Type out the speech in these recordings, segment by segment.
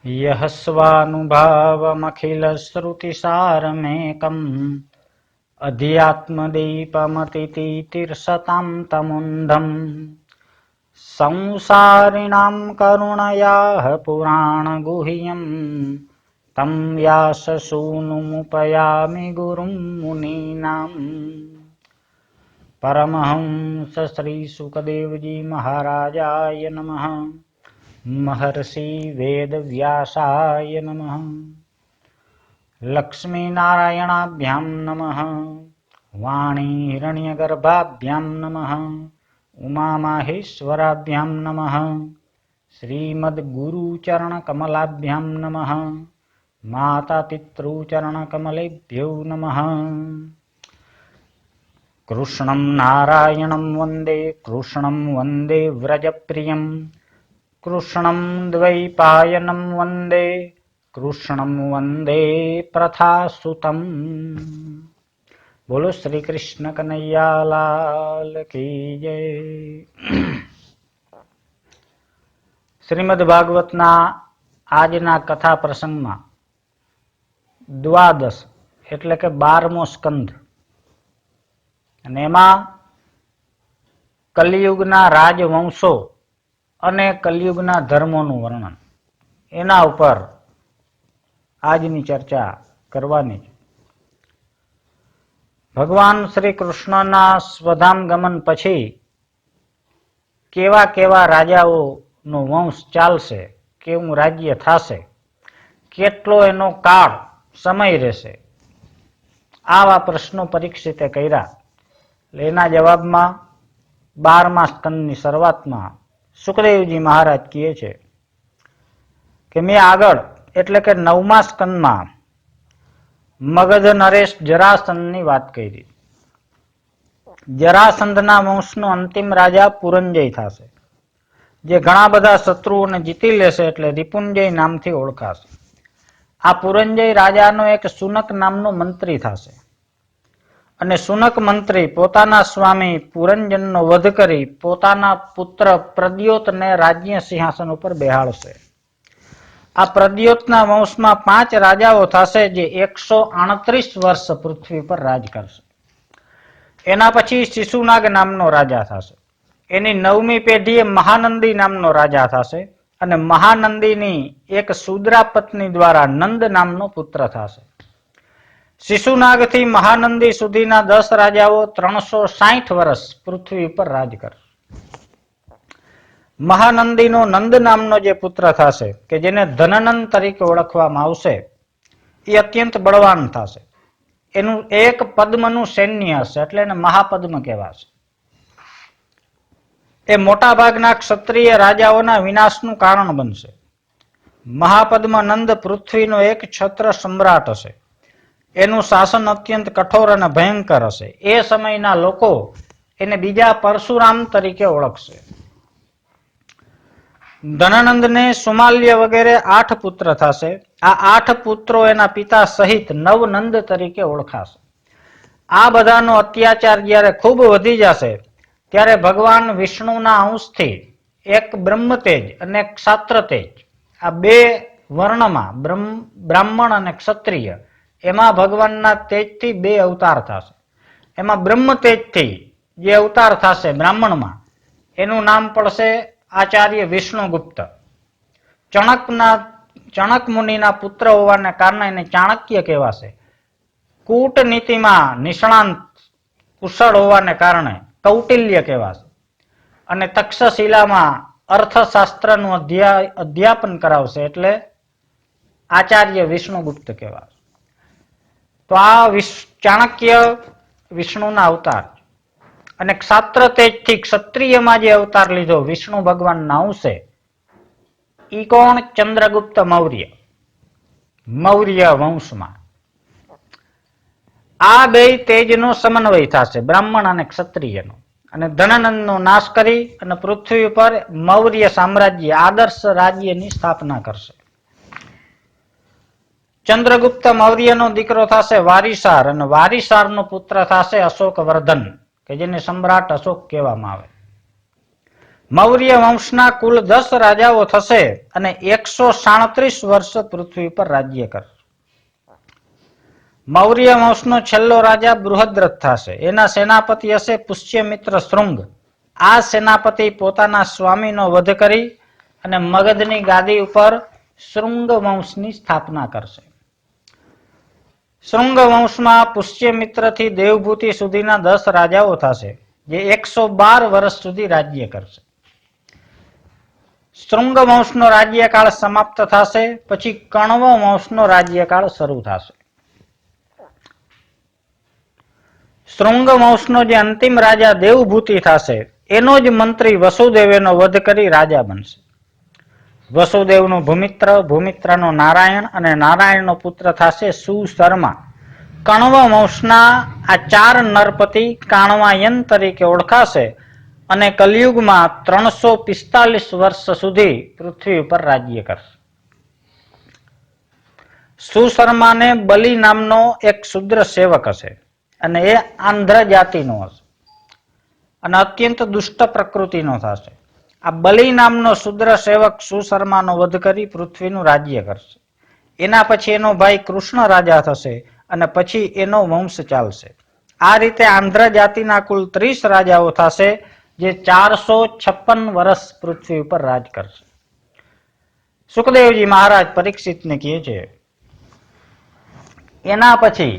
यः स्वानुभावमखिलश्रुतिसारमेकम् अध्यात्मदीपमतितीतिर्षतां तमुन्धम् संसारिणां करुणयाः पुराणगुह्यम् तं व्याससूनुमुपयामि गुरुं मुनीनाम्। परमहंस श्री सुखदेवजी महाराजाय नमः। महर्षि वेदव्यासाय नमः। लक्ष्मीनारायणाभ्यां नमः। वाणी हिरण्यगर्भाभ्यां नमः। उमामाहेश्वराभ्यां नमः। श्रीमद्गुरुचरणकमलाभ्यां नमः। मातापितृचरणकमलेभ्यो नमः। कृष्णं नारायणं वन्दे कृष्णं वन्दे व्रजप्रियम् कृष्णं द्वैपायनं वन्दे कृष्णं वन्दे प्रथासुतम्। बोलो श्री कृष्ण कन्हैया लाल की जय। શ્રીમદ ભાગવતના આજના કથા પ્રસંગમાં દ્વાદશ એટલે કે 12મો સ્કંધ અને એમાં કલિયુગના રાજવંશો અને કલિયુગના ધર્મોનું વર્ણન એના ઉપર આજની ચર્ચા કરવાની છે। ભગવાન શ્રી કૃષ્ણના સ્વધામ ગમન પછી કેવા કેવા રાજાઓનો વંશ ચાલશે, કેવું રાજ્ય થશે, કેટલો એનો કાળ સમય રહેશે, આવા પ્રશ્નો પરીક્ષિતે કર્યા। એના જવાબમાં 12મા સ્કંદની શરૂઆતમાં સુખદેવજી મહારાજ કહે છે કે મેં આગળ એટલે કે 9મા સ્કંદમાં મગધ નરેશ જરાસંધની વાત કરી। જરાસંધના વંશનો અંતિમ રાજા પુરંજય થશે, જે ઘણા બધા શત્રુઓને જીતી લેશે એટલે રિપુંજય નામથી ઓળખાશે। આ પુરંજય રાજાનો એક સુનક નામનો મંત્રી થશે અને સુનક મંત્રી પોતાના સ્વામી પુરંજનનો વધ કરી પોતાના પુત્ર પ્રદ્યોતને રાજ્ય સિંહાસન ઉપર બેહાડશે। આ પ્રદ્યોતના વંશમાં 5 રાજાઓ થશે જે 138 વર્ષ પૃથ્વી પર રાજ કરશે। એના પછી શિશુનાગ નામનો રાજા થશે। એની 9મી પેઢીએ મહાનંદી નામનો રાજા થશે અને મહાનંદીની એક શુદ્રા પત્ની દ્વારા નંદ નામનો પુત્ર થશે। શિશુનાગથી મહાનંદી સુધીના 10 રાજાઓ 360 વર્ષ પૃથ્વી પર રાજ કરશે। મહાનંદીનો નંદ નામનો જે પુત્ર થશે કે જેને ધનનંદ તરીકે ઓળખવામાં આવશે, એ અત્યંત બળવાન થશે। એનું એક પદ્મનું સૈન્ય હશે એટલે એને મહાપદ્મ કહેવાશે। એ મોટા ભાગના ક્ષત્રિય રાજાઓના વિનાશનું કારણ બનશે। મહાપદ્મ નંદ પૃથ્વીનો એક છત્ર સમ્રાટ હશે। એનું શાસન અત્યંત કઠોર અને ભયંકર હશે। એ સમયના લોકો એને બીજા પરશુરામ તરીકે ઓળખશે। ધનનંદને સુમાલ્ય વગેરે 8 પુત્ર થશે। આ 8 પુત્રો એના પિતા સહિત નવનંદ તરીકે ઓળખાશે। આ બધાનો અત્યાચાર જ્યારે ખૂબ વધી જશે ત્યારે ભગવાન વિષ્ણુના અંશથી એક બ્રહ્મતેજ અને ક્ષાત્ર તેજ, આ 2 વર્ણમાં બ્રાહ્મણ અને ક્ષત્રિય, એમાં ભગવાનના તેજથી 2 અવતાર થશે। એમાં બ્રહ્મતેજથી જે અવતાર થશે બ્રાહ્મણમાં, એનું નામ પડશે આચાર્ય વિષ્ણુગુપ્ત। ચણક મુનિના પુત્ર હોવાને કારણે એને ચાણક્ય કહેવાશે। કૂટનીતિમાં નિષ્ણાંત કુશળ હોવાને કારણે કૌટિલ્ય કહેવાશે અને તક્ષશિલામાં અર્થશાસ્ત્રનું અધ્યાપન કરાવશે એટલે આચાર્ય વિષ્ણુગુપ્ત કહેવાશે। તો આ ચાણક્ય વિષ્ણુના અવતાર અને ક્ષાત્ર તેજથી ક્ષત્રિયમાં જે અવતાર લીધો વિષ્ણુ ભગવાનના અંશે, ઈ કોણ? ચંદ્રગુપ્ત મૌર્ય, મૌર્ય વંશમાં। આ 2 તેજનો સમન્વય થશે, બ્રાહ્મણ અને ક્ષત્રિયનો, અને ધનનંદનો નાશ કરી અને પૃથ્વી પર મૌર્ય સામ્રાજ્ય, આદર્શ રાજ્યની સ્થાપના કરશે। ચંદ્રગુપ્ત મૌર્યનો દીકરો થશે વારિસાર અને વારિસારનો પુત્ર થશે અશોકવર્ધન કે જેને સમ્રાટ અશોક કહેવામાં આવે। મૌર્ય વંશના કુલ 10 રાજાઓ થશે અને 137 વર્ષ પૃથ્વી પર રાજ્ય કરશે. મૌર્ય વંશનો છેલ્લો રાજા બૃહદ્રથ થશે. એના સેનાપતિ હશે પુષ્યમિત્ર શૃંગ. આ સેનાપતિ પોતાના સ્વામીનો વધ કરી અને મગધની ગાદી ઉપર શૃંગ વંશની સ્થાપના કરશે. શૃંગ વંશમાં પુષ્યમિત્રથી દેવભૂતિ સુધીના 10 રાજાઓ થશે, જે 112 વર્ષ સુધી રાજ્ય કરશે. શૃંગ વંશનો રાજ્યકાળ સમાપ્ત થશે, પછી કણવ વંશનો રાજ્યકાળ શરૂ થશે. શૃંગ વંશનો જે અંતિમ રાજા દેવભૂતિ થશે, એનો જ મંત્રી વસુદેવ એનો વધ કરી રાજા બનશે. વસુદેવનો ભૂમિત્ર, ભૂમિત્રનો નારાયણ અને નારાયણનો પુત્ર થશે સુશર્મા. કણવ વંશના આ 4 નરપતિ કાણવાયન તરીકે ઓળખાશે અને કલિયુગમાં 345 વર્ષ સુધી પૃથ્વી ઉપર રાજ્ય કરશે. સુશર્માને બલિ નામનો એક શુદ્ર સેવક હશે અને એ આંધ્ર જાતિનો હશે અને અત્યંત દુષ્ટ પ્રકૃતિનો થશે. આ બલિ નામનો શુદ્ર સેવક સુશર્માનો વધ કરી પૃથ્વીનું રાજ્ય કરશે. એના પછી એનો ભાઈ કૃષ્ણ રાજા થશે અને પછી એનો વંશ ચાલશે. આ રીતે આંધ્ર જાતિના કુલ 30 રાજાઓ થશે, જે 456 વર્ષ પૃથ્વી ઉપર રાજ કરશે. સુખદેવજી મહારાજ પરીક્ષિતને કહે છે, એના પછી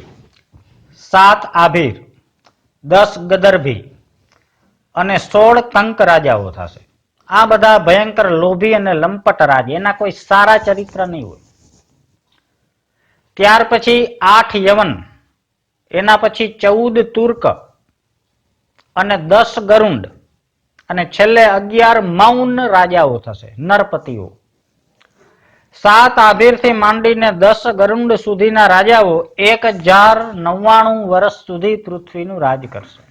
7 આભીર, 10 ગદર્ભી અને 16 કંક રાજાઓ થશે. આ બધા ભયંકર લોભી અને લંપટ રાજ, એના કોઈ સારા ચરિત્ર નહીં હોય. ત્યાર પછી 8 યવન, એના પછી 14 તુર્ક અને 10 ગરુડ અને છેલ્લે 11 મૌન રાજાઓ થશે, નરપતિઓ. 7 આભીરથી માંડીને 10 ગરુડ સુધીના રાજાઓ 1099 વર્ષ સુધી પૃથ્વીનું રાજ કરશે.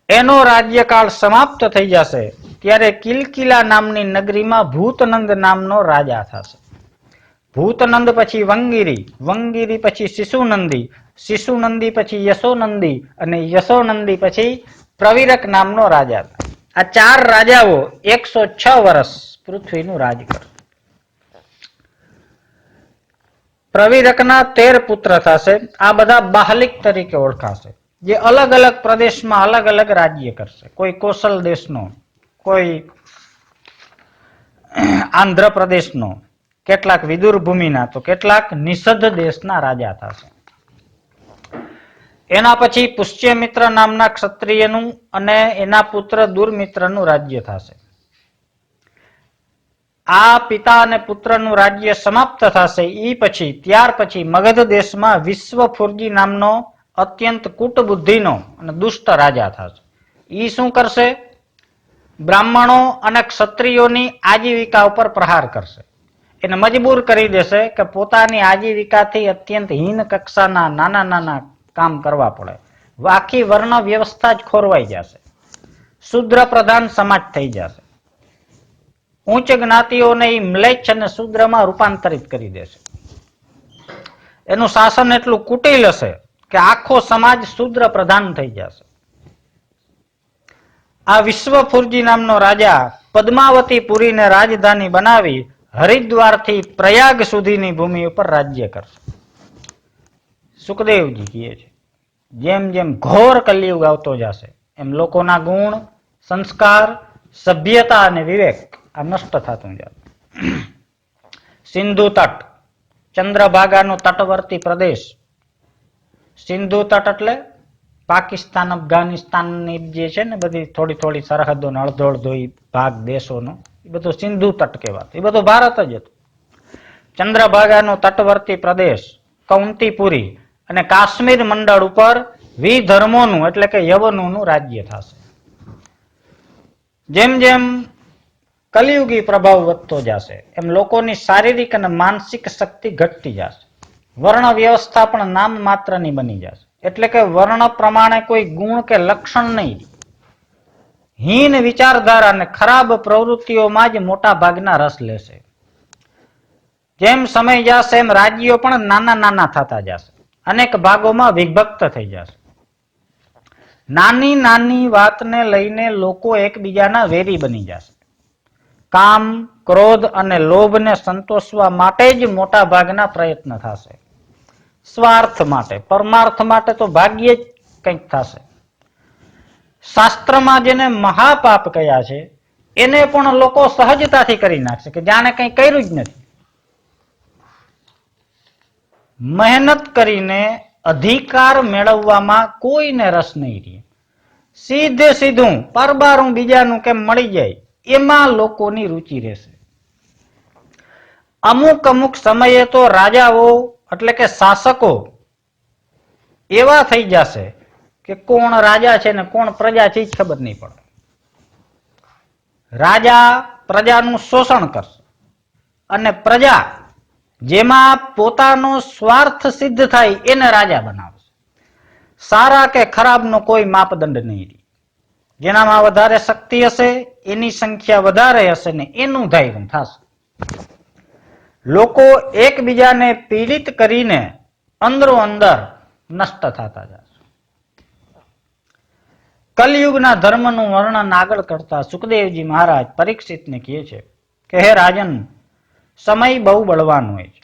એનો રાજ્યકાળ સમાપ્ત થઈ જશે ત્યારે કિલકિલા નામની નગરીમાં ભૂતનંદ નામનો રાજા થશે. ભૂતનંદ પછી વંગીરી, વંગીરી પછી શિશુનંદી, શિશુનંદી પછી યશોનંદી અને યશોનંદી પછી પ્રવિરક નામનો રાજા. આ 4 રાજાઓ 106 વર્ષ પૃથ્વીનું રાજ કરશે. પ્રવિરકના 13 પુત્ર થશે. આ બધા બાહલિક તરીકે ઓળખાશે, જે અલગ અલગ પ્રદેશમાં અલગ અલગ રાજ્ય કરશે. કોઈ કોસલ દેશનો, કોઈ આંધ્ર પ્રદેશનો, કેટલાક વિદુર ભૂમિના, તો કેટલાક નિષધ દેશના રાજા થશે. એના પછી પુષ્યમિત્ર નામના ક્ષત્રિયનું અને એના પુત્ર દુર્મિત્રનું રાજ્ય થશે. આ પિતા અને પુત્રનું રાજ્ય સમાપ્ત થશે. ત્યાર પછી મગધ દેશમાં વિશ્વફુરજી નામનો અત્યંત કૂટબુદ્ધિનો અને દુષ્ટ રાજા થશે. ઈ શું કરશે? બ્રાહ્મણો અને ક્ષત્રિયોની આજીવિકા ઉપર પ્રહાર કરશે. એને મજબૂર કરી દેશે કે પોતાની આજીવિકાથી અત્યંત હીન કક્ષાના નાના નાના કામ કરવા પડે. આખી વર્ણ વ્યવસ્થા જ ખોરવાઈ જશે. શુદ્ર પ્રધાન સમાજ થઈ જશે. ઉચ્ચ જ્ઞાતિઓને એ મ્લેચ્છ અને શુદ્રમાં રૂપાંતરિત કરી દેશે. એનું શાસન એટલું કુટિલ હશે કે આખો સમાજ શુદ્ર પ્રધાન થઈ જશે. આ વિશ્વફુરજી નામનો રાજા પદ્માવતી પુરીને રાજધાની બનાવી હરિદ્વારથી પ્રયાગ સુધીની ભૂમિ ઉપર રાજ્ય કરશે. સુખદેવજી કહે છે, જેમ જેમ ઘોર કલિયુગ આવતો જશે એમ લોકોના ગુણ, સંસ્કાર, સભ્યતા અને વિવેક આ નષ્ટ થતું જાય. સિંધુ તટ, ચંદ્રભાગાનો તટવર્તી પ્રદેશ. સિંધુ તટ એટલે પાકિસ્તાન, અફઘાનિસ્તાનની જે છે ને બધી થોડી થોડી સરહદો, અડધો અડધો ભાગ દેશોનો, એ બધો સિંધુ તટ કહેવાતો. એ બધો ભારત જ હતો. ચંદ્રભાગાનો તટવર્તી પ્રદેશ, કૌંતીપુરી અને કાશ્મીર મંડળ ઉપર વિધર્મોનું એટલે કે યવનોનું રાજ્ય થશે. જેમ જેમ કલિયુગી પ્રભાવ વધતો જશે એમ લોકોની શારીરિક અને માનસિક શક્તિ ઘટતી જશે. વર્ણ વ્યવસ્થા પણ નામ માત્રની બની જશે. એટલે કે વર્ણ પ્રમાણે કોઈ ગુણ કે લક્ષણ નહીં. હીન વિચારધારા અને ખરાબ પ્રવૃત્તિઓમાં જ મોટા ભાગના રસ લેશે. જેમ સમય જશે એમ રાજ્યો પણ નાના નાના થતા જશે, અનેક ભાગોમાં વિભક્ત થઈ જશે. નાની નાની વાતને લઈને લોકો એકબીજાના વેરી બની જશે. કામ, ક્રોધ અને લોભને સંતોષવા માટે જ મોટા ભાગના પ્રયત્ન થશે. સ્વાર્થ માટે, પરમાર્થ માટે તો ભાગ્યે જ કંઈક થશે. શાસ્ત્રમાં જેને મહાપાપ કયા છે એને પણ લોકો સહજતાથી કરી નાખશે કે જાણે કંઈ કર્યું જ નથી. મહેનત કરીને અધિકાર મેળવવામાં કોઈને રસ નહીં રહે. સીધે સીધું પરબારું બીજાનું કેમ મળી જાય એમાં લોકોની રુચિ રહેશે. અમુક અમુક સમયે તો રાજાઓ એટલે કે શાસકો એવા થઈ જશે કે કોણ રાજા છે ને કોણ પ્રજા છે જ ખબર નહીં પડે. રાજા પ્રજાનું શોષણ કરશે અને પ્રજા જેમાં પોતાનો સ્વાર્થ સિદ્ધ થાય એને રાજા બનાવશે. સારા કે ખરાબનો કોઈ માપદંડ નહીં રહે. જેનામાં વધારે શક્તિ હશે એની સંખ્યા વધારે હશે ને એનું ધાર્યું થશે. લોકો એકબીજાને પીડિત કરીને અંદરો અંદર નષ્ટ થતા જશે. કલયુગના ધર્મનું વર્ણન આગળ કરતા સુખદેવજી મહારાજ પરીક્ષિતને કહે છે કે હે રાજન, સમય બહુ બળવાન હોય છે.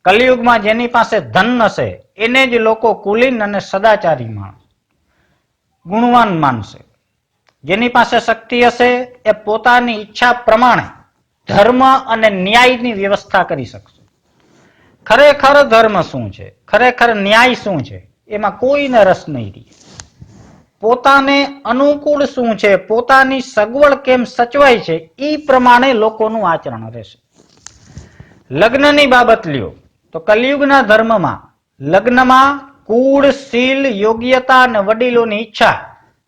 કલયુગમાં જેની પાસે ધન હશે એને જ લોકો કુલીન અને સદાચારી માણસ, ગુણવાન માનશે. જેની પાસે શક્તિ હશે એ પોતાની ઈચ્છા પ્રમાણે ધર્મ અને ન્યાયની વ્યવસ્થા કરી શકશે. ખરેખર ધર્મ શું છે, ખરેખર ન્યાય શું છે એમાં કોઈને રસ નહીં રહે. પોતાને અનુકૂળ શું છે, પોતાની સગવડ કેમ સચવાય છે એ પ્રમાણે લોકોનું આચરણ રહેશે. લગ્નની બાબત લ્યો તો કલયુગના ધર્મમાં લગ્નમાં કુળ, શીલ, યોગ્યતા અને વડીલોની ઈચ્છા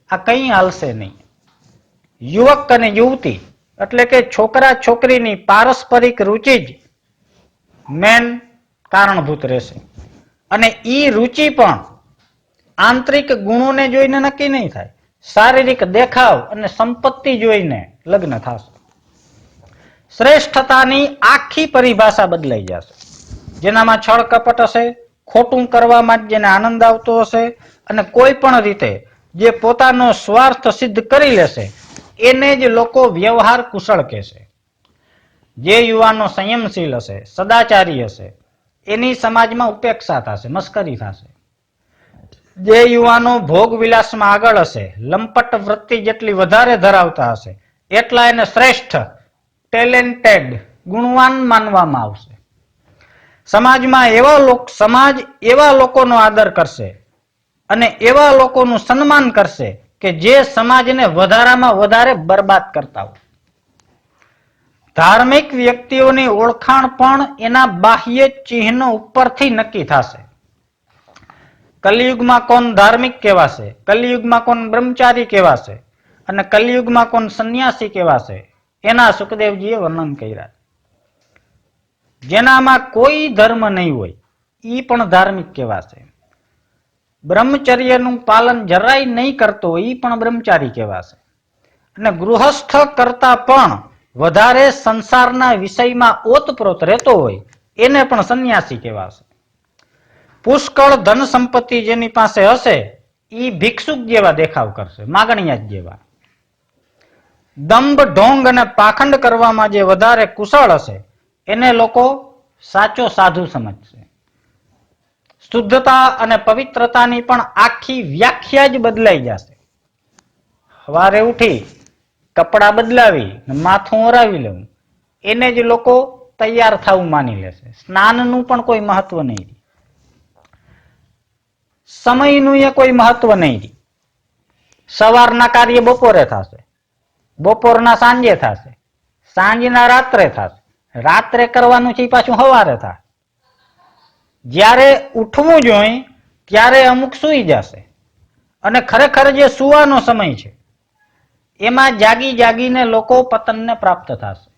આ કંઈ હાલશે નહીં. યુવક અને યુવતી એટલે કે છોકરા છોકરીની પારસ્પરિક રુચિ જ મેન કારણભૂત રહેશે. અને ઈ રુચિ પણ આંતરિક ગુણોને જોઈને નક્કી નહીં થાય. શારીરિક દેખાવ અને સંપત્તિ જોઈને લગ્ન થશે. શ્રેષ્ઠતાની આખી પરિભાષા બદલાઈ જશે. જેનામાં છળ કપટ હશે, ખોટું કરવામાં જેને આનંદ આવતો હશે અને કોઈ પણ રીતે જે પોતાનો સ્વાર્થ સિદ્ધ કરી લેશે એને જ લોકો વ્યવહાર કુશળ કહેશે. જે યુવાનો સંયમશીલ હશે, સદાચારી હશે એની સમાજમાં ઉપેક્ષા થશે, મસ્કરી થશે. જે યુવાનો ભોગ વિલાસમાં આગળ હશે, લંપટ વૃત્તિ જેટલી વધારે ધરાવતા હશે એટલા એને શ્રેષ્ઠ, ટેલેન્ટેડ, ગુણવાન માનવામાં આવશે. સમાજ એવા લોકોનો આદર કરશે અને એવા લોકોનું સન્માન કરશે કે જે સમાજને વધારામાં વધારે બરબાદ કરતા હોય. ધાર્મિક વ્યક્તિઓની ઓળખાણ પણ એના બાહ્ય ચિહ્નો ઉપરથી નક્કી થશે. કલયુગમાં કોણ ધાર્મિક કહેવાશે, કલયુગમાં કોણ બ્રહ્મચારી કહેવાશે અને કલયુગમાં કોણ સંન્યાસી કહેવાશે એના સુખદેવજીએ વર્ણન કર્યા. જેનામાં કોઈ ધર્મ નહીં હોય ઈ પણ ધાર્મિક કહેવાશે. બ્રહ્મચર્યનું પાલન જરાય નહીં કરતો ઈ પણ બ્રહ્મચારી કહેવાશે. અને ગૃહસ્થ કરતા પણ વધારે સંસારના વિષયમાં ઓતપ્રોત રહેતો હોય એને પણ સંન્યાસી કહેવાશે. પુષ્કળ ધન સંપત્તિ જેની પાસે હશે ઈ ભિક્ષુક જેવા દેખાવ કરશે, માગણિયા જેવા. દંભ, ઢોંગ અને પાખંડ કરવામાં જે વધારે કુશળ હશે એને લોકો સાચો સાધુ સમજશે. શુદ્ધતા અને પવિત્રતાની પણ આખી વ્યાખ્યા જ બદલાઈ જશે. સવારે ઉઠી કપડાં બદલાવી માથું ઓરાવી લેવું એને જ લોકો તૈયાર થવું માની લેશે. સ્નાનનું પણ કોઈ મહત્વ નહીં. સમયનું એ કોઈ મહત્વ નહીં. સવારના કાર્ય બપોરે થશે, બપોરના સાંજે થશે, સાંજના રાત્રે થશે, રાત્રે કરવાનું છે પાછું સવારે થાય. જ્યારે ઉઠવું જોઈએ ત્યારે અમુક સૂઈ જશે અને ખરેખર જે સુવાનો સમય છે એમાં જાગી જાગીને લોકો પતનને પ્રાપ્ત થશે.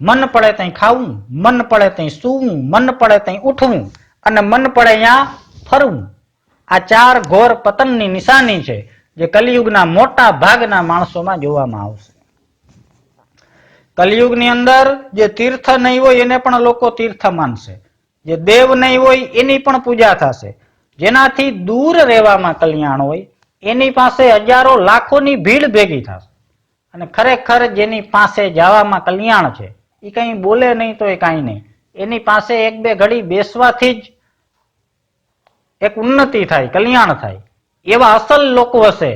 મન પડે ત્યાં ખાવું, મન પડે ત્યાં સૂવું, મન પડે ત્યાં ઉઠવું અને મન પડે ત્યાં ફરવું. આ ચાર ઘોર પતનની નિશાની છે જે કલિયુગના મોટા ભાગના માણસોમાં જોવામાં આવશે. કલિયુગની અંદર જે તીર્થ નહીં હોય એને પણ લોકો તીર્થ માનશે, જે દેવ નહીં હોય એની પણ પૂજા થશે. જેનાથી દૂર રહેવામાં કલ્યાણ હોય એની પાસે હજારો લાખોની ભીડ ભેગી થશે અને ખરેખર જેની પાસે જવામાં કલ્યાણ છે એ કઈ બોલે નહીં તો એ કાંઈ નહીં, એની પાસે એક બે ઘડી બેસવાથી જ એક ઉન્નતિ થાય, કલ્યાણ થાય, એવા અસલ લોકો હશે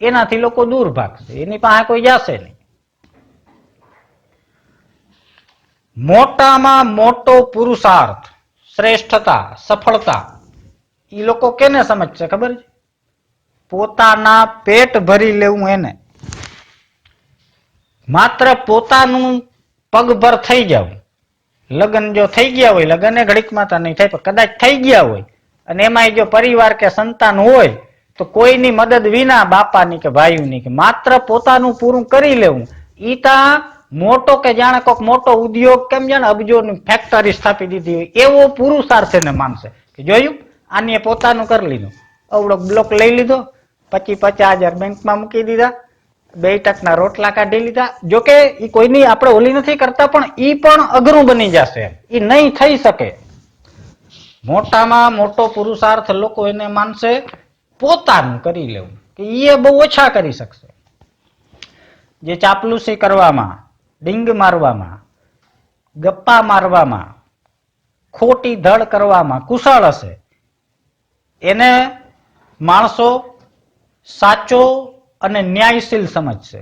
એનાથી લોકો દૂર ભાગશે, એની પાસે કોઈ જશે નહીં. મોટામાં મોટો પુરુષાર્થ, શ્રેષ્ઠતા, સફળતા એ લોકો કેને સમજશે ખબર છે? પોતાના પેટ ભરી લેવું એને, માત્ર પોતાનું પગભર થઈ જવું. લગ્ન જો થઈ ગયા હોય, લગ્ન એ ઘડીકમાં તો નહીં થાય, પણ કદાચ થઈ ગયા હોય અને એમાં જો પરિવાર કે સંતાન હોય તો કોઈની મદદ વિના, બાપાની કે ભાઈઓની, કે માત્ર પોતાનું પૂરું કરી લેવું, ઈ તા મોટો કે જાણે કોઈક મોટો ઉદ્યોગ, કેમ જાણે અબજોની ફેક્ટરી સ્થાપી દીધી હોય એવો પુરુષાર્થ એને માનશે કે જોયું આને પોતાનું કરી લીધું, અવડો બ્લોક લઈ લીધો, 50,000 બેંકમાં મૂકી દીધા, 2% રોટલા કાઢી લીધા. જોકે એ કોઈની આપણે ઓલી નથી કરતા, પણ ઈ પણ અઘરું બની જશે, એ નહીં થઈ શકે. મોટામાં મોટો પુરુષાર્થ લોકો એને માનશે પોતાનું કરી લેવું, કે એ બહુ ઓછા કરી શકશે. જે ચાપલુસી કરવામાં, ડીંગ મારવામાં, ગપ્પા મારવામાં, ખોટી ધડ કરવામાં કુશળ હશે એને માણસો સાચો અને ન્યાયશીલ સમજશે.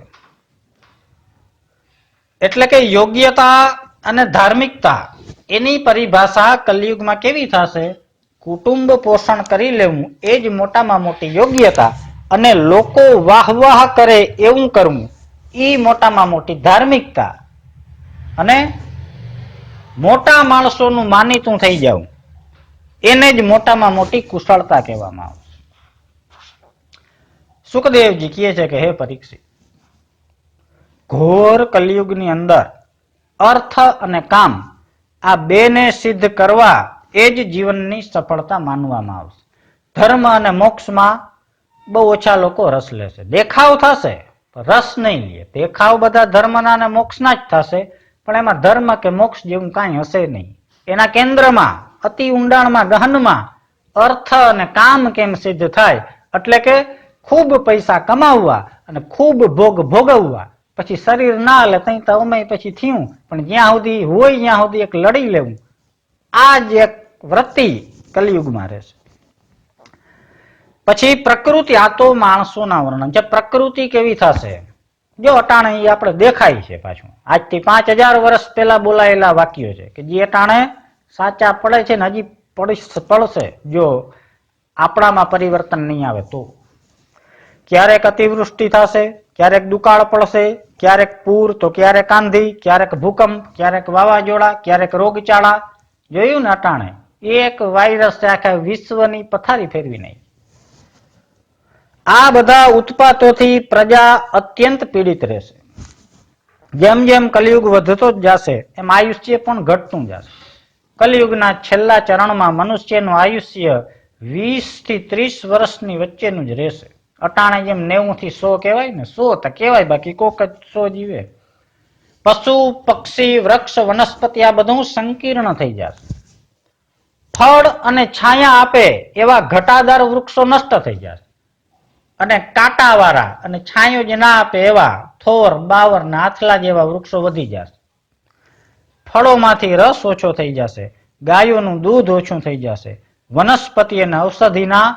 એટલે કે યોગ્યતા અને ધાર્મિકતા એની પરિભાષા કલિયુગમાં કેવી થશે? કુટુંબ પોષણ કરી લેવું એ જ મોટામાં મોટી યોગ્યતા, અને લોકો વાહ વાહ કરે એવું કરવું એ મોટામાં મોટી ધાર્મિકતા, અને મોટા માણસોનું માનીતું થઈ જવું એને જ મોટામાં મોટી કુશળતા કહેવામાં આવે. સુખદેવજી કહે છે કે હે પરીક્ષિત, ઘોર કલિયુગની અંદર અર્થ અને કામ આ બેને સિદ્ધ કરવા એ જ જીવનની સફળતા માનવામાં આવશે. ધર્મ અને મોક્ષમાં બહુ ઓછા લોકો રસ લેશે. દેખાવ થશે રસ નહીં લે. દેખાવ બધા ધર્મના અને મોક્ષના જ થશે, પણ એમાં ધર્મ કે મોક્ષ જેવું કાંઈ હશે નહીં. એના કેન્દ્રમાં, અતિ ઊંડાણમાં, ગહનમાં અર્થ અને કામ કેમ સિદ્ધ થાય, એટલે કે ખૂબ પૈસા કમાવવા અને ખૂબ ભોગ ભોગવવા, પછી શરીર ના હાલે તઈ તો અમે પછી થયું, પણ જ્યાં સુધી હોય ત્યાં સુધી એક લડી લેવું, આ જ એક વૃત્તિ કલિયુગમાં રહેશે. પછી પ્રકૃતિ, આ તો માણસોના વર્ણન છે. પ્રકૃતિ કેવી થશે? જો અટાણે એ આપણે દેખાય છે, પાછું આજથી 5000 વર્ષ પહેલા બોલાયેલા વાક્યો છે કે જે અટાણે સાચા પડે છે ને હજી પડશે જો આપણામાં પરિવર્તન નહીં આવે તો. ક્યારેક અતિવૃષ્ટિ થશે, ક્યારેક દુકાળ પડશે, ક્યારેક પૂર, તો ક્યારેક આંધી, ક્યારેક ભૂકંપ, ક્યારેક વાવાઝોડા, ક્યારેક રોગચાળા. જોયું ને અટાણે એક વાયરસ આખા વિશ્વની પથારી ફેરવી નહીં. આ બધા ઉત્પાતોથી પ્રજા અત્યંત પીડિત રહેશે. જેમ જેમ કલિયુગ વધતો જ જશે એમ આયુષ્ય પણ ઘટતું જશે. કલિયુગના છેલ્લા ચરણમાં મનુષ્યનું આયુષ્ય 20 થી 30 વર્ષની વચ્ચેનું જ રહેશે. અટાણે જેમ 90 થી 100 કહેવાય ને, 100 તો કહેવાય, બાકી કોક જ 100 જીવે. પશુ, પક્ષી, વૃક્ષ, વનસ્પતિ આ બધું સંકીર્ણ થઈ જશે. ફળ અને છાયા આપે એવા ઘટાદાર વૃક્ષો નષ્ટ થઈ જશે, અને કાંટાવાળા અને છાંયો જે ના આપે એવા થોર, બાવર ને આથલા જેવા વૃક્ષો વધી જશે. ફળોમાંથી રસ ઓછો થઈ જશે, ગાયોનું દૂધ ઓછું થઈ જશે, વનસ્પતિ અને ઔષધિના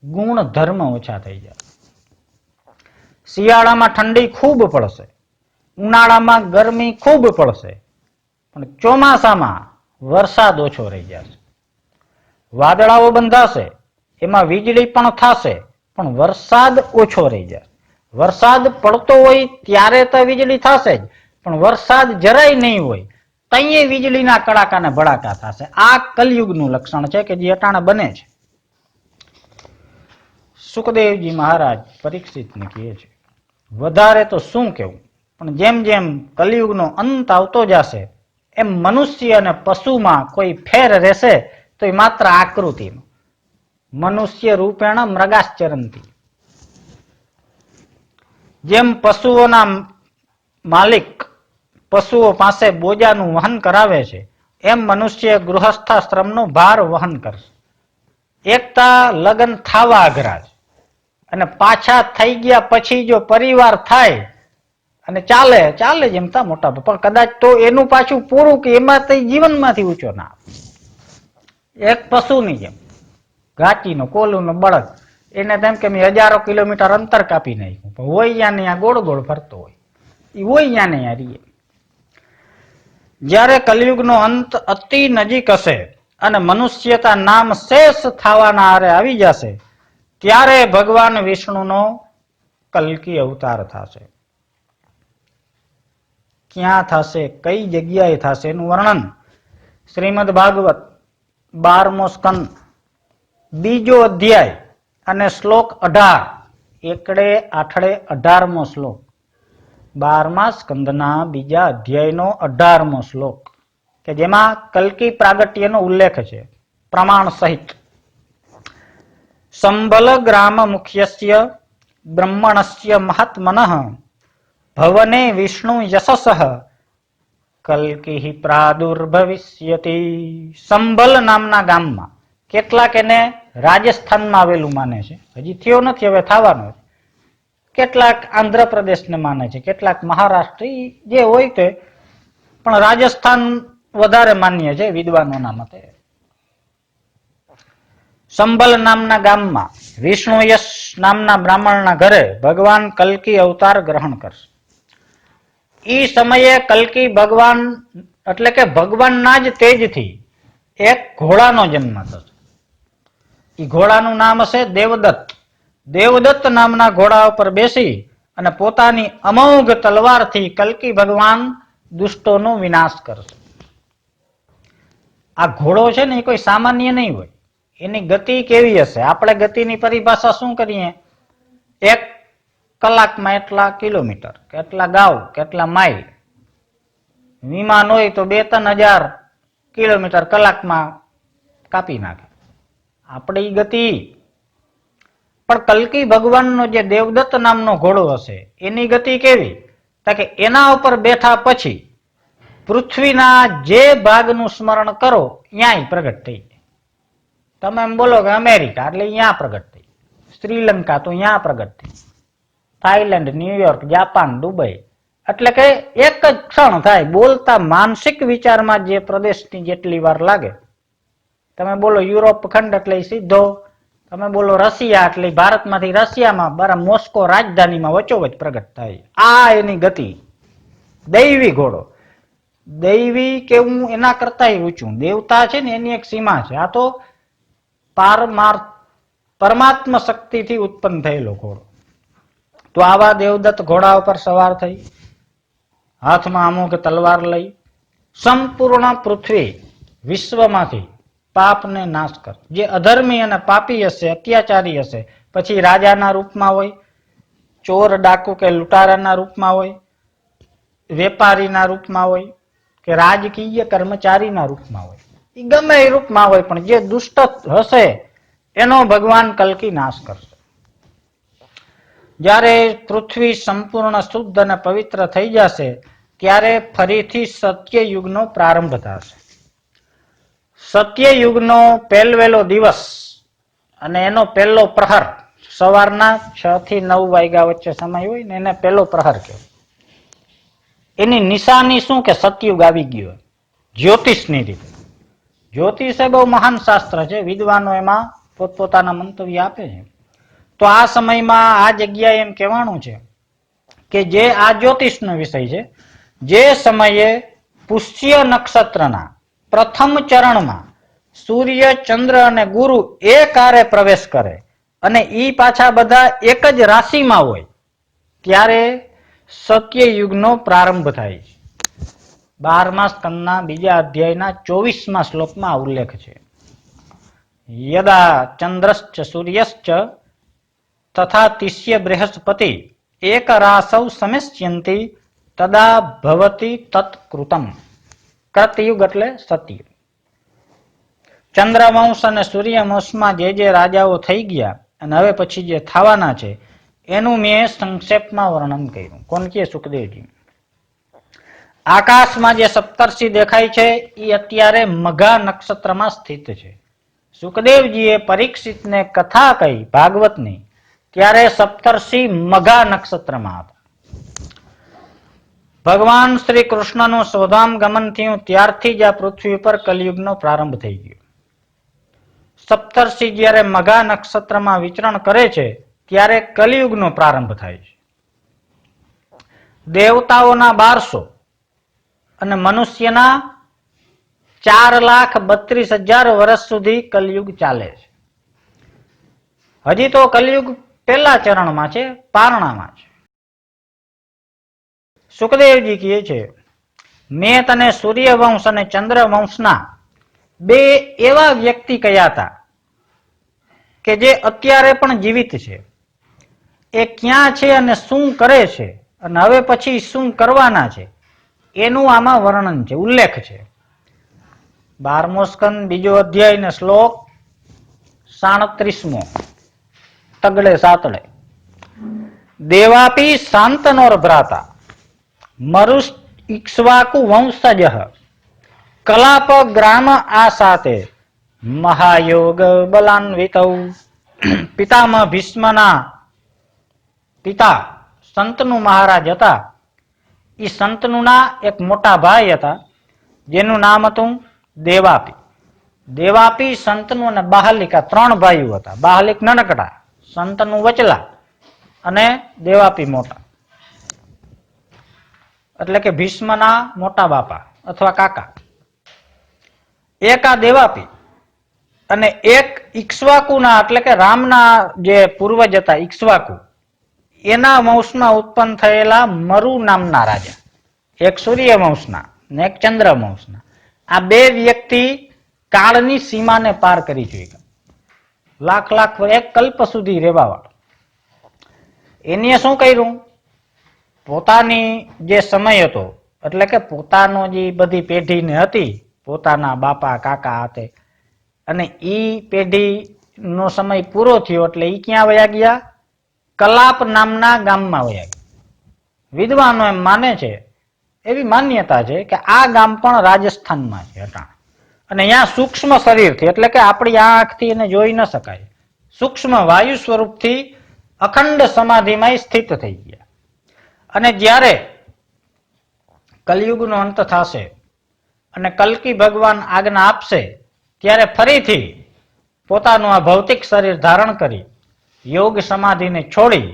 ગુણ ધર્મ ઓછા થઈ જશે. શિયાળામાં ઠંડી ખૂબ પડશે, ઉનાળામાં ગરમી ખૂબ પડશે, પણ ચોમાસામાં વરસાદ ઓછો રહી જશે. વાદળાઓ બંધાશે, એમાં વીજળી પણ થશે, પણ વરસાદ ઓછો રહી જશે. વરસાદ પડતો હોય ત્યારે તો વીજળી થશે જ, પણ વરસાદ જરાય નહીં હોય તઈએ વીજળીના કડાકા ને ભડાકા થશે. આ કલયુગનું લક્ષણ છે કે જે અટાણે બને છે. સુખદેવજી મહારાજ પરીક્ષિતને કહે છે, વધારે તો શું કેવું, પણ જેમ જેમ કલિયુગનો અંત આવતો જશે એમ મનુષ્ય અને પશુમાં કોઈ ફેર રહેશે તો એ માત્ર આકૃતિમાં. મનુષ્ય રૂપેણ મૃગાશ્ચરંતી. જેમ પશુઓના માલિક પશુઓ પાસે બોજાનું વહન કરાવે છે, એમ મનુષ્ય ગૃહસ્થાશ્રમનો ભાર વહન કરશે. એકતા લગ્ન થાવા અઘરા છે, અને પાછા થઈ ગયા પછી જો પરિવાર થાય અને ચાલે ચાલે જ એમ તા મોટા પણ કદાચ તો એનું પાછું પૂરું કે એમાં તો જીવનમાંથી ઊંચો ના એક પશુની જેમ ઘાટીનો કોલુનો બળદ એને તેમ કે મેં હજારો કિલોમીટર અંતર કાપી નાખ્યું પણ હોય યા ને ગોળ ગોળ ફરતો હોય એ હોય યા ને યાર જ્યારે કલયુગનો અંત અતિ નજીક હશે અને મનુષ્યતા નામ શેષ થવાના આરે આવી જશે ત્યારે ભગવાન વિષ્ણુનો કલ્કી અવતાર થશે. ક્યાં થશે, કઈ જગ્યાએ થશે એનું વર્ણન શ્રીમદ ભાગવત 12મો સ્કંદ 2જો અધ્યાય અને શ્લોક 18 એકડે આઠડે 18મો શ્લોક 12મા સ્કંદના 2જા અધ્યાયનો 18મો શ્લોક કે જેમાં કલ્કી પ્રાગટ્યનો ઉલ્લેખ છે પ્રમાણ સહિત. સંબલ ગ્રામ મુખ્યસ્ય બ્રહ્મણસ્ય મહાત્મનઃ ભવને વિષ્ણુ યશસ કલ્કી પ્રાદુર્ભવિષ્યતિ. સંબલ નામના ગામમાં, કેટલાક એને રાજસ્થાનમાં આવેલું માને છે, હજી થયો નથી, હવે થવાનો. કેટલાક આંધ્રપ્રદેશને માને છે, કેટલાક મહારાષ્ટ્ર, જે હોય તે, પણ રાજસ્થાન વધારે માન્ય છે વિદ્વાનોના મતે. સંબલ નામના ગામમાં વિષ્ણુયશ નામના બ્રાહ્મણના ઘરે ભગવાન કલ્કી અવતાર ગ્રહણ કરશે. એ સમયે કલ્કી ભગવાન એટલે કે ભગવાનના જ તેજથી એક ઘોડાનો જન્મ થશે. એ ઘોડાનું નામ હશે દેવદત્ત. દેવદત્ત નામના ઘોડા ઉપર બેસી અને પોતાની અમોઘ તલવારથી કલ્કી ભગવાન દુષ્ટોનો વિનાશ કરશે. આ ઘોડો છે ને એ કોઈ સામાન્ય નહીં હોય. એની ગતિ કેવી હશે? આપણે ગતિની પરિભાષા શું કરીએ? 1 કલાકમાં એટલા કિલોમીટર, કેટલા ગાવ, કેટલા માઇલ. વિમાન હોય તો 2-3 હજાર કિલોમીટર કલાકમાં કાપી નાખે આપણી ગતિ. પણ કલ્કી ભગવાનનો જે દેવદત્ત નામનો ઘોડો હશે એની ગતિ કેવી? કે એના ઉપર બેઠા પછી પૃથ્વીના જે ભાગનું સ્મરણ કરો ત્યાંય પ્રગટ થઈ જાય. તમે એમ બોલો કે અમેરિકા એટલે અહીંયા પ્રગટ થઈ, શ્રીલંકા તો અહીંયા પ્રગટ થઈ, થાઈલેન્ડ, ન્યુયોર્ક, જાપાન, દુબઈ, એટલે કે એક જ ક્ષણ થાય. બોલતા માનસિક વિચારમાં જે પ્રદેશની જેટલી વાર લાગે. તમે બોલો યુરોપ ખંડ એટલે સીધો, તમે બોલો રશિયા એટલે ભારતમાંથી રશિયામાં બરા મોસ્કો રાજધાનીમાં વચ્ચોવચ પ્રગટ થાય. આ એની ગતિ. દૈવી ઘોડો, દૈવી કેવું એના કરતા ઊંચું. દેવતા છે ને એની એક સીમા છે. આ તો પરમાત્મા શક્તિથી ઉત્પન્ન થયેલો ઘોડો. તો આવા દેવદત્ત ઘોડા ઉપર સવાર થઈ, હાથમાં અમુક તલવાર લઈ સંપૂર્ણ પૃથ્વી વિશ્વમાંથી પાપને નાશ કર. જે અધર્મી અને પાપી હશે, અત્યાચારી હશે, પછી રાજાના રૂપમાં હોય, ચોર ડાકુ કે લૂંટારાના રૂપમાં હોય, વેપારીના રૂપમાં હોય, કે રાજકીય કર્મચારીના રૂપમાં હોય, એ ગમે એ રૂપમાં હોય, પણ જે દુષ્ટ હશે એનો ભગવાન કલ્કી નાશ કરશે. જ્યારે પૃથ્વી સંપૂર્ણ શુદ્ધ અને પવિત્ર થઈ જશે ત્યારે ફરીથી સત્યયુગનો પ્રારંભ થશે. સત્યયુગનો પહેલવેલો દિવસ અને એનો પહેલો પ્રહર સવારના 6 થી 9 વાગ્યા વચ્ચે સમય હોય ને એને પહેલો પ્રહર કહેવાય. એની નિશાની શું? કે સતયુગ આવી ગયો. જ્યોતિષની રીતે. જ્યોતિષ એ બહુ મહાન શાસ્ત્ર છે, વિદ્વાનો એમાં પોતપોતાના મંતવ્ય આપે છે. તો આ સમયમાં આ જગ્યાએ એમ કહેવાનું છે કે જે આ જ્યોતિષનો વિષય છે, જે સમયે પુષ્ય નક્ષત્રના પ્રથમ ચરણમાં સૂર્ય, ચંદ્ર અને ગુરુ એકારે પ્રવેશ કરે અને ઈ પાછા બધા એક જ રાશિમાં હોય ત્યારે સત્યયુગનો પ્રારંભ થાય છે. 12મા સ્કંદના 2જા અધ્યાયના 24મા શ્લોકમાં ઉલ્લેખ છે. યદા ચંદ્રશ્ચ સૂર્યશ્ચ તથા તિષ્ય બૃહસ્પતિ એક રાસૌ સમેષ્યંતિ તદા ભવતી તત્કૃતમ. કૃતયુગ એટલે સતયુગ. ચંદ્રવંશ અને સૂર્યવંશમાં જે રાજાઓ થઈ ગયા અને હવે પછી જે થવાના છે એનું મેં સંક્ષેપમાં વર્ણન કર્યું. કોણ કે? સુખદેવજી. આકાશમાં જે સપ્તર્ષિ દેખાય છે એ અત્યારે મઘા નક્ષત્રમાં સ્થિત છે. સુખદેવજીએ પરીક્ષિતને કથા કહી ભાગવતની, ત્યારે સપ્તર્ષિ મઘા નક્ષત્રમાં હતા. ભગવાન શ્રી કૃષ્ણનું સ્વધામ ગમન થયું ત્યારથી જ આ પૃથ્વી પર કલિયુગનો પ્રારંભ થઈ ગયો. સપ્તર્ષિ જ્યારે મઘા નક્ષત્રમાં વિચરણ કરે છે ત્યારે કલિયુગનો પ્રારંભ થાય છે. દેવતાઓના 1200 અને મનુષ્યના 4,32,000 વર્ષ સુધી કલિયુગ ચાલે છે. હજી તો કલિયુગ પહેલા ચરણમાં છે, પારણામાં છે. સુખદેવજી કહે છે, મેં તને સૂર્યવંશ અને ચંદ્રવંશના 2 એવા વ્યક્તિ કહ્યા હતા કે જે અત્યારે પણ જીવિત છે. એ ક્યાં છે અને શું કરે છે અને હવે પછી શું કરવાના છે એનું આમાં વર્ણન છે, ઉલ્લેખ છે. 12મો સ્કંદ 2જો અધ્યાય ને શ્લોક 37મો. તગડે સાતડે. દેવાપી શાંતનોર ભ્રાતા મરુષ ઇક્ષ્વાકુ વંશજ કલાપ ગ્રામ આસાતે મહાયોગ બલાન્વિતૌ. પિતામહ ભીષ્મના પિતા સંતનુ મહારાજ હતા. એ સંતનુના એક મોટા ભાઈ હતા જેનું નામ હતું દેવાપી. દેવાપી, સંતનુ અને બાહલિકા 3 ભાઈઓ હતા. બાહલિક નાનકડા, સંતનુ વચલા અને દેવાપી મોટા, એટલે કે ભીષ્મના મોટા બાપા અથવા કાકા. એક આ દેવાપી અને એક ઇક્ષ્વાકુના એટલે કે રામના જે પૂર્વજ હતા ઇક્ષ્વાકુ, એના વંશમાં ઉત્પન્ન થયેલા મરુ નામના રાજા. એક સૂર્યવંશના ને એક ચંદ્રવંશના. આ 2 વ્યક્તિ કાળની સીમાને પાર કરી ચૂક્યા. લાખ એક કલ્પ સુધી રહેવા વાળો. એને શું કર્યું? પોતાની જે સમય હતો એટલે કે પોતાનો જે બધી પેઢીને હતી, પોતાના બાપા કાકા હાથે, અને ઈ પેઢીનો સમય પૂરો થયો એટલે ઈ ક્યાં વયા ગયા? કલાપ નામના ગામમાં વયા ગયા. વિદ્વાનો એમ માને છે, એવી માન્યતા છે કે આ ગામ પણ રાજસ્થાનમાં છે અટાણ. અને અહીંયા સૂક્ષ્મ શરીરથી એટલે કે આપણી આંખથી એને જોઈ ન શકાય, સૂક્ષ્મ વાયુ સ્વરૂપથી અખંડ સમાધિમાં સ્થિત થઈ ગયા. અને જ્યારે કલિયુગનો અંત થશે અને કલ્કી ભગવાન આજ્ઞા આપશે ત્યારે ફરીથી પોતાનું આ ભૌતિક શરીર ધારણ કરી યોગ સમાધિને છોડી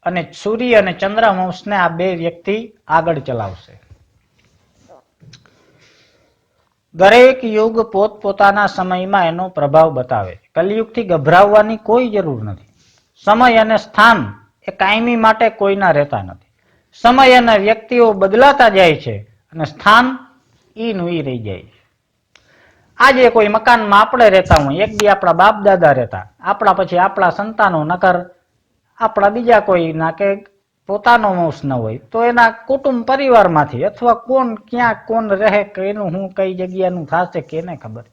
અને સૂર્ય અને ચંદ્રવંશને આ 2 વ્યક્તિ આગળ ચલાવશે. દરેક યુગ પોતપોતાના સમયમાં એનો પ્રભાવ બતાવે. કલિયુગથી ગભરાવવાની કોઈ જરૂર નથી. સમય અને સ્થાન એ કાયમી માટે કોઈના રહેતા નથી. સમય અને વ્યક્તિઓ બદલાતા જાય છે અને સ્થાન ઈનું ઈ રહી જાય છે. આજે કોઈ મકાનમાં આપણે રહેતા હોય, એક દી આપણા બાપ દાદા રહેતા, આપણા પછી આપણા સંતાનો, નકર આપણા બીજા કોઈના કે પોતાનો વંશ ન હોય તો એના કુટુંબ પરિવારમાંથી અથવા કોણ ક્યાં કોણ રહે, એનું હું કઈ જગ્યાનું થશે કેને ખબર.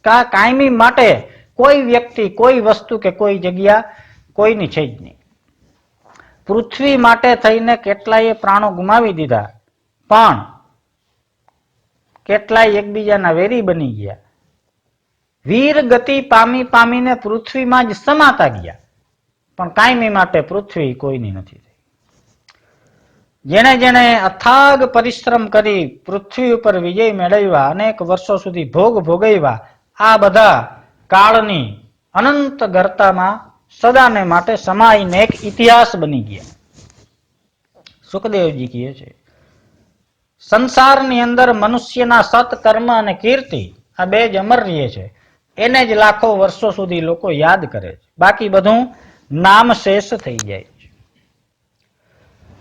કાયમી માટે કોઈ વ્યક્તિ, કોઈ વસ્તુ કે કોઈ જગ્યા કોઈની છે જ નહીં. પૃથ્વી માટે થઈને કેટલાય પ્રાણો ગુમાવી દીધા, પણ કેટલાય એકબીજાના વેરી બની ગયા. વીર ગતિ પામીને પૃથ્વીમાં જ સમાતા ગયા, પણ કાયમી માટે પૃથ્વી કોઈની નથી થઈ. જેણે જેણે અથાગ પરિશ્રમ કરી પૃથ્વી ઉપર વિજય મેળવ્યા, અનેક વર્ષો સુધી ભોગ ભોગવ્યા, આ બધા કાળની અનંત ગર્તામાં સદાને માટે સમાઈને એક ઇતિહાસ બની ગયા. સુખદેવજી કહે છે, સંસારની અંદર મનુષ્યના સત્કર્મ અને કીર્તિ આ 2 જ અમર રહે છે. એને જ લાખો વર્ષો સુધી લોકો યાદ કરે છે, બાકી બધું નામ શેષ થઈ જાય છે.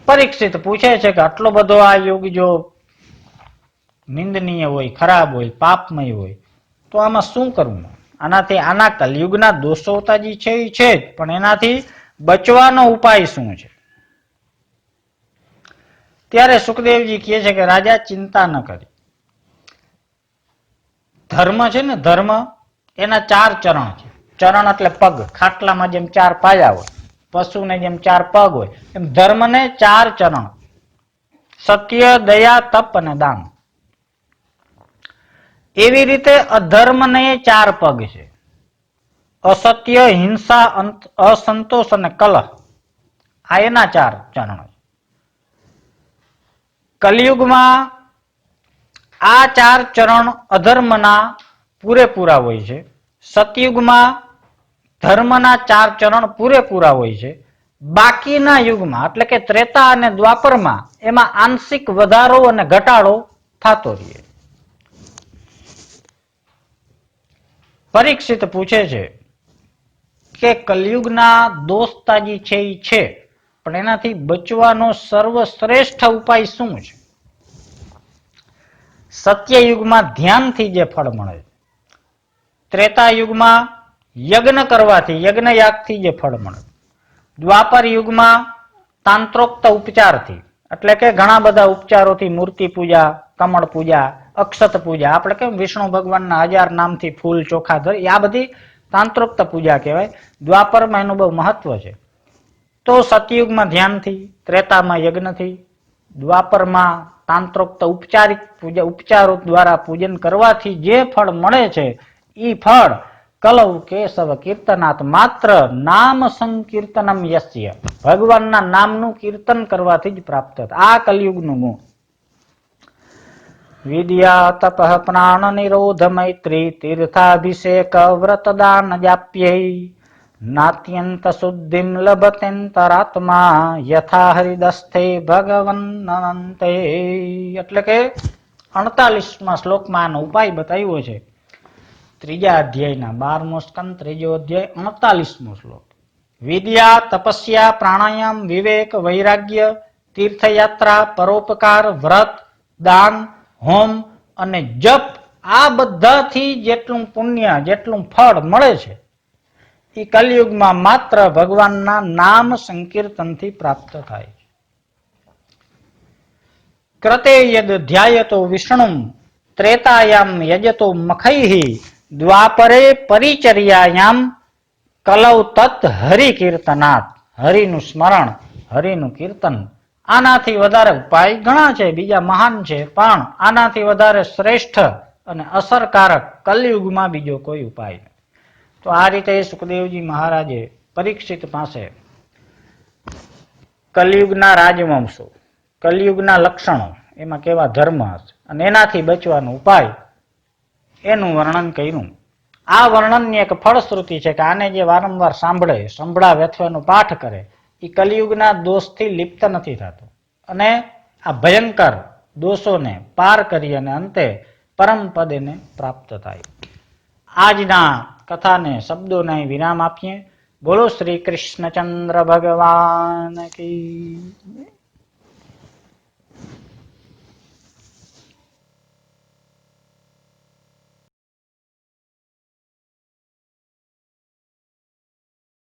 પરીક્ષિત પૂછે છે કે આટલો બધો આ યુગ જો નિંદનીય હોય, ખરાબ હોય, પાપમય હોય તો આમાં શું કરવું? આનાથી આના કલયુગના દોષોતાજી છે એ છે જ, પણ એનાથી બચવાનો ઉપાય શું છે? ત્યારે સુખદેવજી કહે છે કે રાજા ચિંતા ન કરી. ધર્મ છે ને, ધર્મ એના 4 ચરણ છે. ચરણ એટલે પગ, ખાટલામાં જેમ 4 પાયા હોય, પશુને જેમ 4 પગ હોય, એમ ધર્મને 4 ચરણ: સત્ય, દયા, તપ અને દાન. એવી રીતે અધર્મને 4 પગ છે: અસત્ય, હિંસા, અસંતોષ અને કલહ. આ એના 4 ચરણ. કલિયુગમાં આ 4 ચરણ અધર્મના પૂરેપૂરા હોય છે. સતયુગમાં ધર્મના 4 ચરણ પૂરેપૂરા હોય છે. બાકીના યુગમાં એટલે કે ત્રેતા અને દ્વાપરમાં એમાં આંશિક વધારો અને ઘટાડો થતો રહે. પરીક્ષિત પૂછે છે કે કલિયુગના દોસ્તાજી છે એ છે, પણ એનાથી બચવાનો સર્વશ્રેષ્ઠ ઉપાય શું છે? સત્યયુગમાં ધ્યાનથી જે ફળ મળે, ત્રેતા યુગમાં યજ્ઞ કરવાથી યજ્ઞયાગથી જે ફળ મળે, દ્વાપર યુગમાં તાંત્રોક્ત ઉપચારથી એટલે કે ઘણા બધા ઉપચારોથી મૂર્તિ પૂજા, કમળ પૂજા, અક્ષત પૂજા, આપણે કેમ વિષ્ણુ ભગવાનના 1000 નામથી ફૂલ ચોખા ધરી, આ બધી તાંત્રોક્ત પૂજા કહેવાય. દ્વાપરમાં એનું બહુ મહત્વ છે. તો સતયુગમાં ધ્યાનથી, ત્રેતામાં યજ્ઞથી, દ્વાપરમાં તાંત્રોક્ત ઉપચારિક પૂજા ઉપચારો દ્વારા પૂજન કરવાથી જે ફળ મળે છે એ ફળ કલૌ કેશવ કીર્તનાથ માત્ર નામ સંકીર્તનમ યસ્ય, ભગવાનના નામનું કીર્તન કરવાથી જ પ્રાપ્ત થાય. આ કલિયુગનું ગુણ. વિદ્યા તપ પ્રાણ નિરોધ મૈત્રી તીર્થાભિષેક વ્રતદાન જાપ્યૈ નાત્યંત શુદ્ધિમ લભતેંતરાત્મા યથા હરિદસ્થે ભગવન અનંતે. એટલે કે 48મા શ્લોકમાં આનો ઉપાય બતાવ્યો છે. 3જા અધ્યાયના 12મો સ્કંદ 3જો અધ્યાય 48મો શ્લોક. વિદ્યા તપસ્યા પ્રાણાયામ વિવેક વૈરાગ્ય તીર્થયાત્રા પરોપકાર વ્રત દાન હોમ અને જપ, આ બધાથી જેટલું પુણ્ય જેટલું ફળ મળે છે એ કલિયુગમાં માત્ર ભગવાનના નામ સંકીર્તનથી પ્રાપ્ત થાય છે. ક્રતે યદ ધ્યાયતો વિષ્ણુમ ત્રેતાયામ યજતો મખૈઃ દ્વાપરે પરિચર્યાયામ કલૌ તત હરિ કીર્તનાથ. હરિનું સ્મરણ, હરિનું કીર્તન, આનાથી વધારે ઉપાય ઘણા છે, બીજા મહાન છે, પણ આનાથી વધારે શ્રેષ્ઠ અને અસરકારક કલિયુગમાં બીજો કોઈ ઉપાય નથી. તો આ રીતે સુખદેવજી મહારાજે પરીક્ષિત પાસે કલિયુગના રાજવંશો, કલિયુગના લક્ષણો, એમાં કેવા ધર્મ હશે અને એનાથી બચવાનો ઉપાય, એનું વર્ણન કર્યું. આ વર્ણનની એક ફળશ્રુતિ છે કે આને જે વારંવાર સાંભળે, સંભળાવે અથવા એનો પાઠ કરે એ કલિયુગના દોષથી લિપ્ત નથી થતો અને આ ભયંકર દોષોને પાર કરી અને અંતે પરમ પદ એને પ્રાપ્ત થાય. આજના કથાને શબ્દોને વિરામ આપીએ. બોલો શ્રી કૃષ્ણચંદ્ર ભગવાન કી.